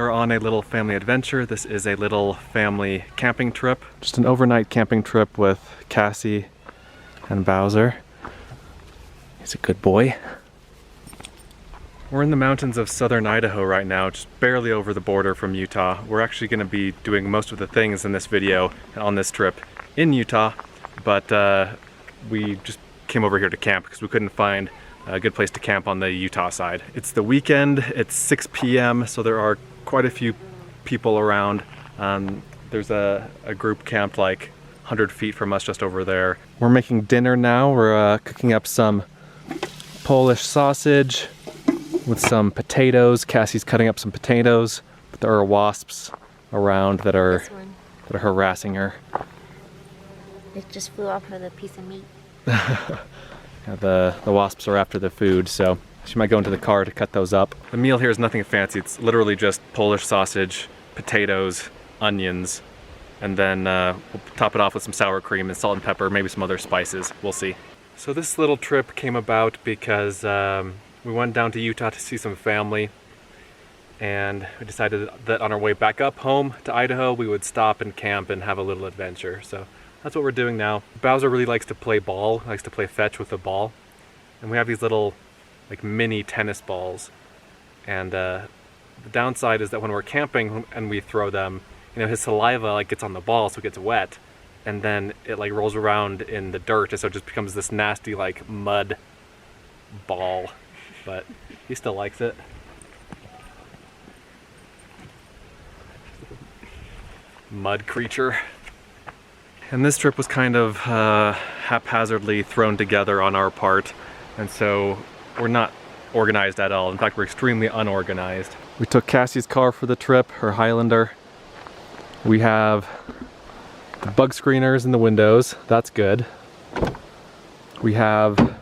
are on a little family adventure. This is a little family camping trip. Just an overnight camping trip with Cassie and Bowser. He's a good boy. We're in the mountains of southern Idaho right now, just barely over the border from Utah. We're actually going to be doing most of the things in this video on this trip in Utah, but we just came over here to camp because we couldn't find a good place to camp on the Utah side. It's the weekend, it's 6 p.m., so there are quite a few people around. There's a group camped like 100 feet from us just over there. We're making dinner now. We're cooking up some Polish sausage with some potatoes. Cassie's cutting up some potatoes, but there are wasps around that are harassing her. It just flew off with a piece of meat. Yeah, the wasps are after the food, so she might go into the car to cut those up. The meal here is nothing fancy. It's literally just Polish sausage, potatoes, onions, and then we'll top it off with some sour cream and salt and pepper, maybe some other spices. We'll see. So this little trip came about because we went down to Utah to see some family, and we decided that on our way back up home to Idaho, we would stop and camp and have a little adventure. So that's what we're doing now. Bowser really likes to play ball, likes to play fetch with the ball. And we have these little like mini tennis balls. And the downside is that when we're camping and we throw them, you know, his saliva like gets on the ball, so it gets wet. And then it like rolls around in the dirt, and so it just becomes this nasty like mud ball. But he still likes it. Mud creature. And this trip was kind of haphazardly thrown together on our part, and so we're not organized at all. In fact, we're extremely unorganized. We took Cassie's car for the trip, her Highlander. We have the bug screeners in the windows, that's good. We have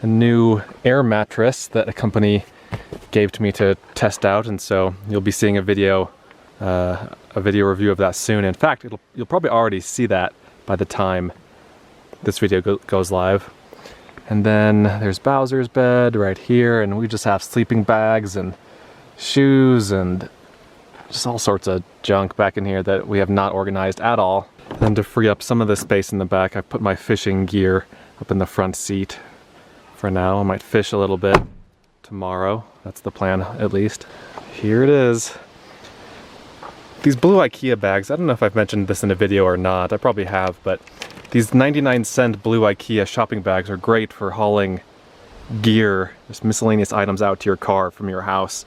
a new air mattress that a company gave to me to test out, and so you'll be seeing a video review of that soon. In fact, you'll probably already see that by the time this video goes live. And then there's Bowser's bed right here, and we just have sleeping bags and shoes and just all sorts of junk back in here that we have not organized at all. And then to free up some of the space in the back, I've put my fishing gear up in the front seat for now. I might fish a little bit tomorrow. That's the plan, at least. Here it is. These blue IKEA bags, I don't know if I've mentioned this in a video or not, I probably have, but these 99-cent blue IKEA shopping bags are great for hauling gear, just miscellaneous items out to your car from your house.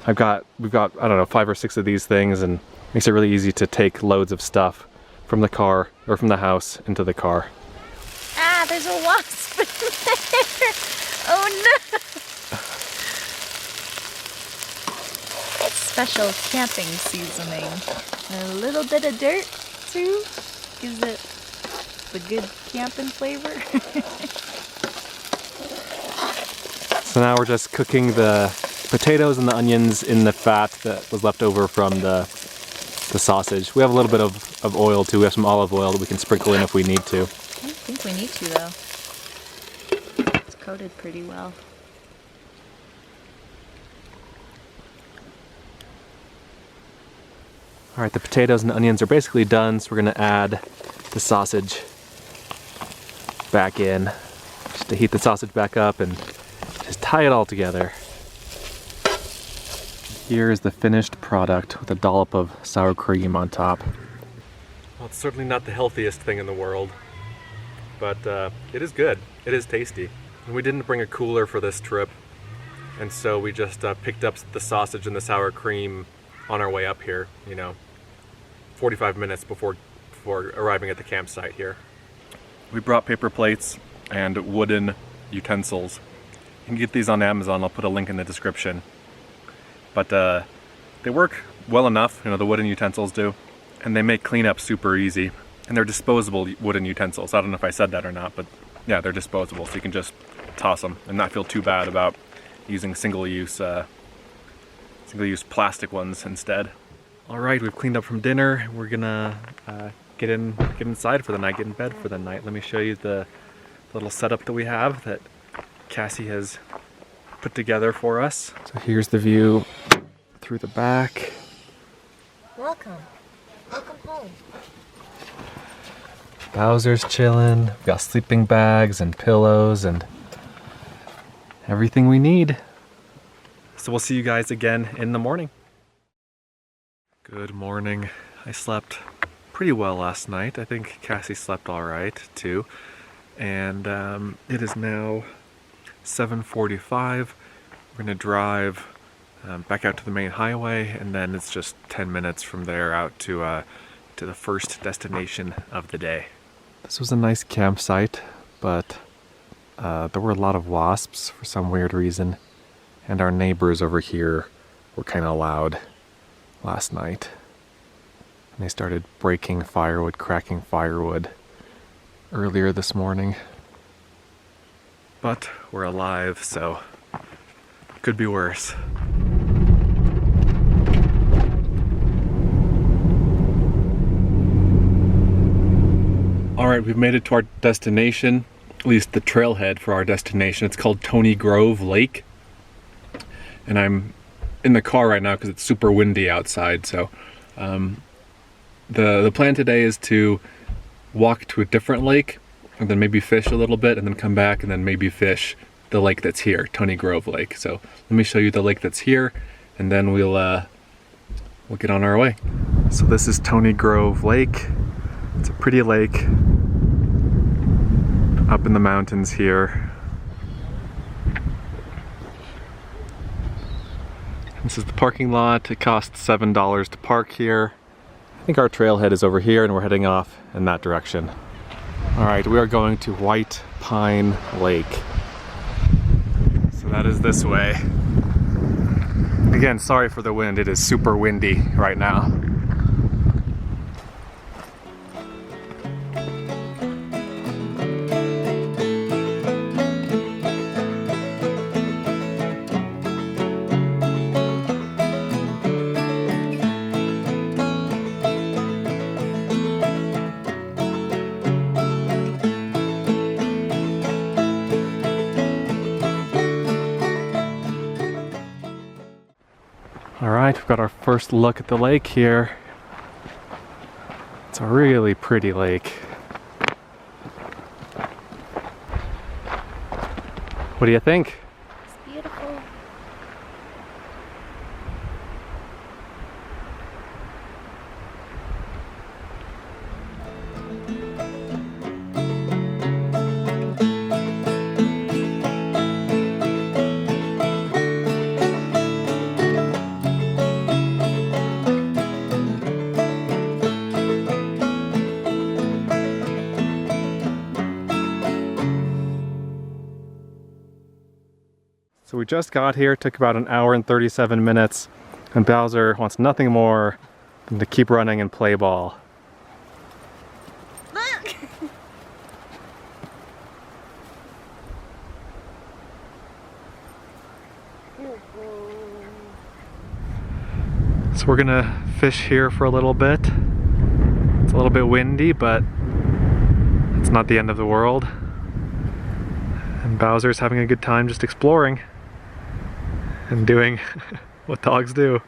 We've got, I don't know, 5 or 6 of these things, and it makes it really easy to take loads of stuff from the car, or from the house, into the car. Ah, there's a wasp in there! Oh no! Special camping seasoning. And a little bit of dirt too gives it the good camping flavor. So now we're just cooking the potatoes and the onions in the fat that was left over from the sausage. We have a little bit of oil too. We have some olive oil that we can sprinkle in if we need to. I don't think we need to though. It's coated pretty well. Alright, the potatoes and the onions are basically done, so we're going to add the sausage back in, just to heat the sausage back up and just tie it all together. Here is the finished product with a dollop of sour cream on top. Well, it's certainly not the healthiest thing in the world, but it is good. It is tasty. And we didn't bring a cooler for this trip, and so we just picked up the sausage and the sour cream on our way up here, you know, 45 minutes before arriving at the campsite here. We brought paper plates and wooden utensils. You can get these on Amazon, I'll put a link in the description. But they work well enough, you know, the wooden utensils do, and they make cleanup super easy. And they're disposable wooden utensils. I don't know if I said that or not, but yeah, they're disposable, so you can just toss them and not feel too bad about using single-use plastic ones instead. All right, we've cleaned up from dinner. We're gonna get inside for the night, get in bed for the night. Let me show you the little setup that we have that Cassie has put together for us. So here's the view through the back. Welcome. Welcome home. Bowser's chilling. We've got sleeping bags and pillows and everything we need. So we'll see you guys again in the morning. Good morning. I slept pretty well last night. I think Cassie slept all right too. And it is now 7:45. We're gonna drive back out to the main highway, and then it's just 10 minutes from there out to the first destination of the day. This was a nice campsite, but there were a lot of wasps for some weird reason, and our neighbors over here were kind of loud last night. And they started breaking firewood, cracking firewood earlier this morning. But we're alive, so could be worse. Alright, we've made it to our destination, at least the trailhead for our destination. It's called Tony Grove Lake. And I'm in the car right now because it's super windy outside, so the plan today is to walk to a different lake and then maybe fish a little bit and then come back and then maybe fish the lake that's here, Tony Grove Lake. So let me show you the lake that's here and then we'll get on our way. So this is Tony Grove Lake. It's a pretty lake up in the mountains here. This is the parking lot. It costs $7 to park here. I think our trailhead is over here and we're heading off in that direction. All right, we are going to White Pine Lake. So that is this way. Again, sorry for the wind. It is super windy right now. Alright, we've got our first look at the lake here. It's a really pretty lake. What do you think? It's beautiful. So we just got here, took about an hour and 37 minutes, and Bowser wants nothing more than to keep running and play ball. Look! So we're gonna fish here for a little bit. It's a little bit windy, but it's not the end of the world. And Bowser's having a good time just exploring and doing what dogs do.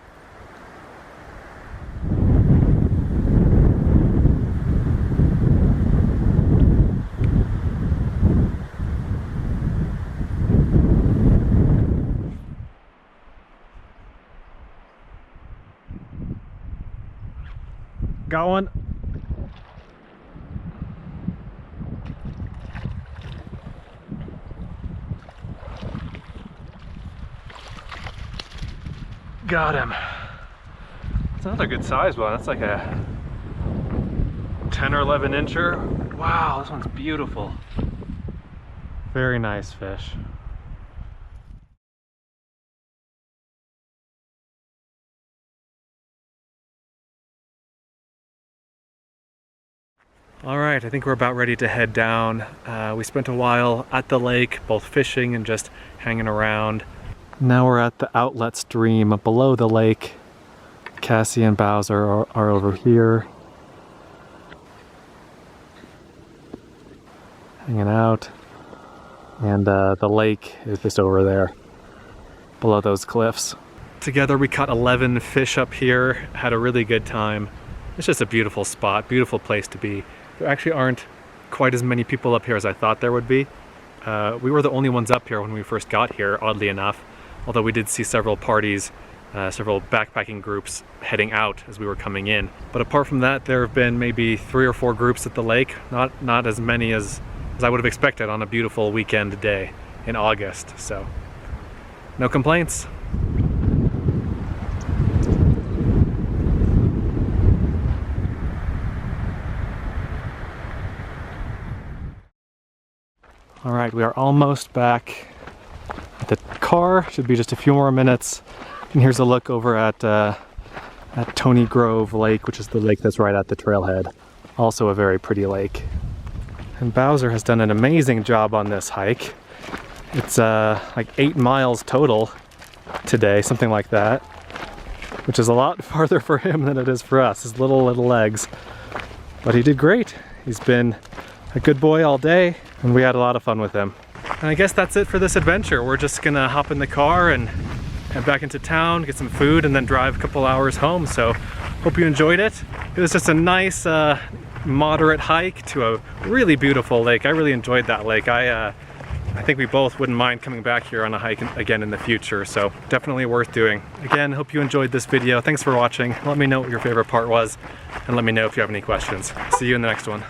Got one. Got him. It's another good size one. That's like a 10 or 11 incher. Wow, this one's beautiful. Very nice fish. All right, I think we're about ready to head down. We spent a while at the lake, both fishing and just hanging around. Now we're at the outlet stream below the lake. Cassie and Bowser are over here, hanging out. And the lake is just over there, below those cliffs. Together we caught 11 fish up here, had a really good time. It's just a beautiful spot, beautiful place to be. There actually aren't quite as many people up here as I thought there would be. We were the only ones up here when we first got here, oddly enough, although we did see several parties, several backpacking groups heading out as we were coming in. But apart from that, there have been maybe 3 or 4 groups at the lake, not as many as I would have expected on a beautiful weekend day in August, so no complaints. All right, we are almost back at the car. Should be just a few more minutes. And here's a look over at Tony Grove Lake, which is the lake that's right at the trailhead. Also a very pretty lake. And Bowser has done an amazing job on this hike. It's like 8 miles total today, something like that, which is a lot farther for him than it is for us, his little legs. But he did great. He's been a good boy all day, and we had a lot of fun with him. And I guess that's it for this adventure. We're just gonna hop in the car and head back into town, get some food, and then drive a couple hours home. So hope you enjoyed it. It was just a nice, moderate hike to a really beautiful lake. I really enjoyed that lake. I think we both wouldn't mind coming back here on a hike again in the future, so definitely worth doing. Again, hope you enjoyed this video. Thanks for watching. Let me know what your favorite part was, and let me know if you have any questions. See you in the next one.